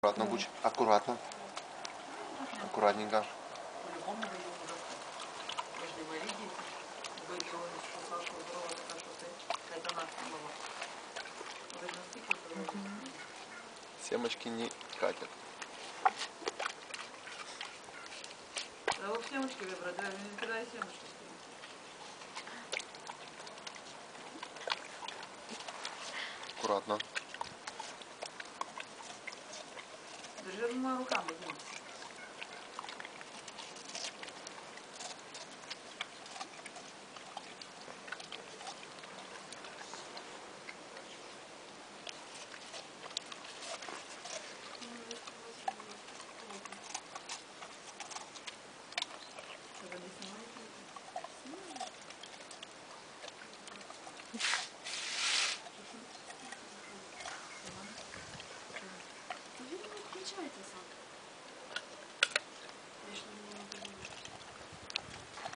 Аккуратно будь, аккуратно. Аккуратненько. По-любому даю уже. Важливо видеть. Были он кусалка здорова, така, що це это наша мама. Видно, скільки здоров'я. Семечки не катят. Да вот семечки выбрать, да, не кидай семечки. Аккуратно. Держи двумя руками, Дим. Він не включається сам.